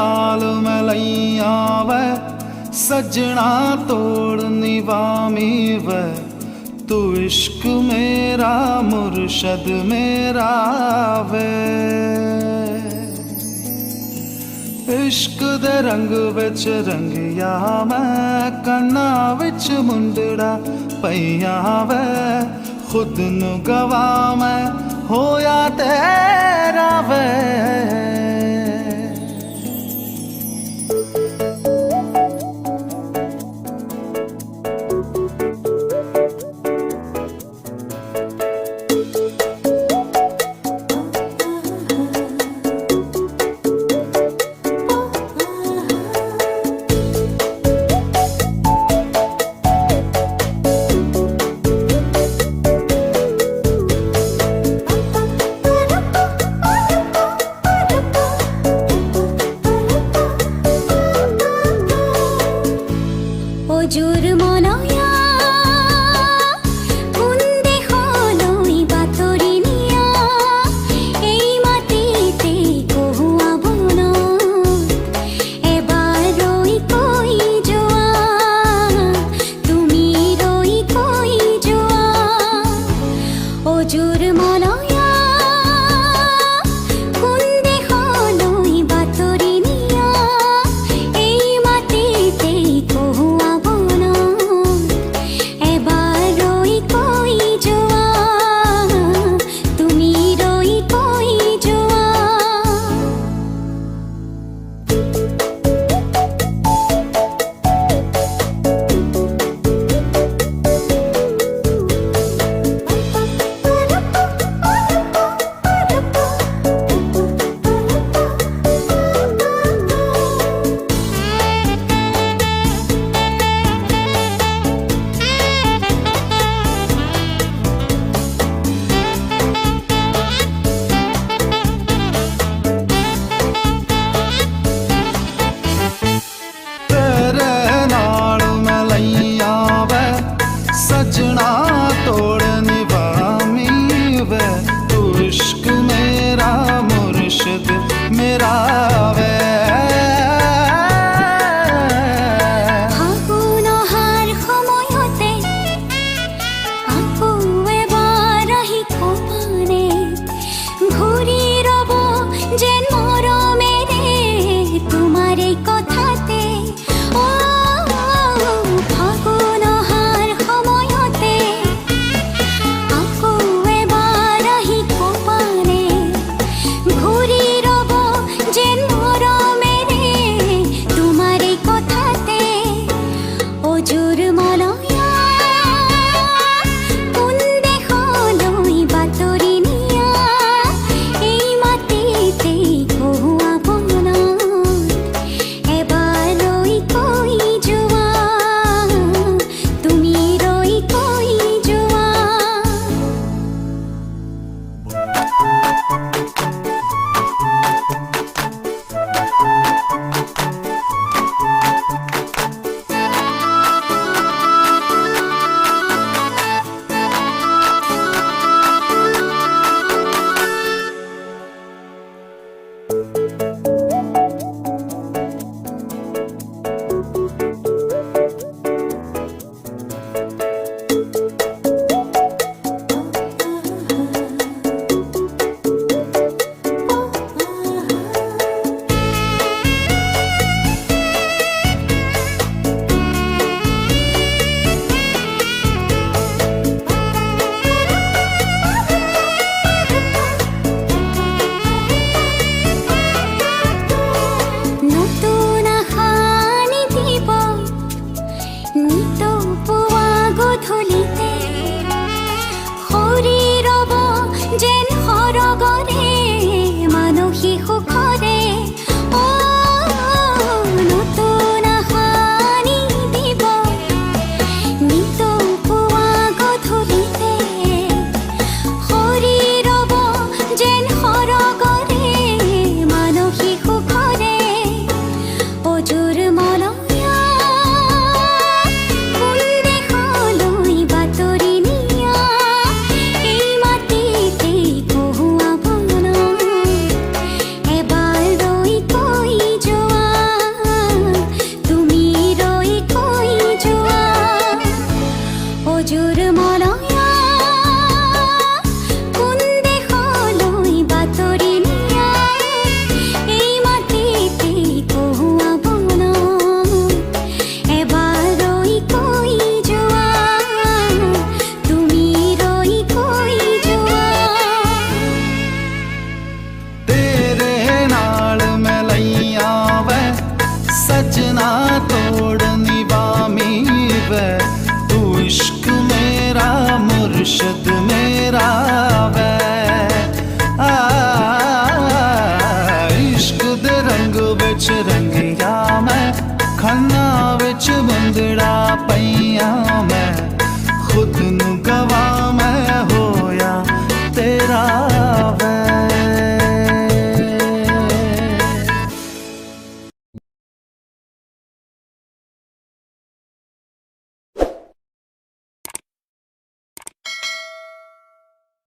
नाल मैं लईया वै सजना तोड़ निवामी वै तू इश्क मेरा मुर्शद मेरा वे इश्क दे रंग विच रंगिया मैं कन्ना विच मुंदड़ा पईया वै खुद नू गवा मैं होया तेरा वे सजना तोड़ निवामी वे तू इश्क मेरा मुर्शिद मेरा वे অজুৰ মলয়া কোন দেশলৈ বাতৰি নিয়া এই মাটিতে কহুৱাব ন এবাৰ ৰৈ কৈ যোৱা তুমি ৰৈ কৈ যোৱা तेरे नाल मैं लईया वै सजना तोड़ निभामी वै तू इश्क मेरा मुर्शद मेरा वै इश्क दे रंग विच रंगिया मैं खन्ना विच बंदड़ा पईया मैं खुद नू गवा मैं होया तेरा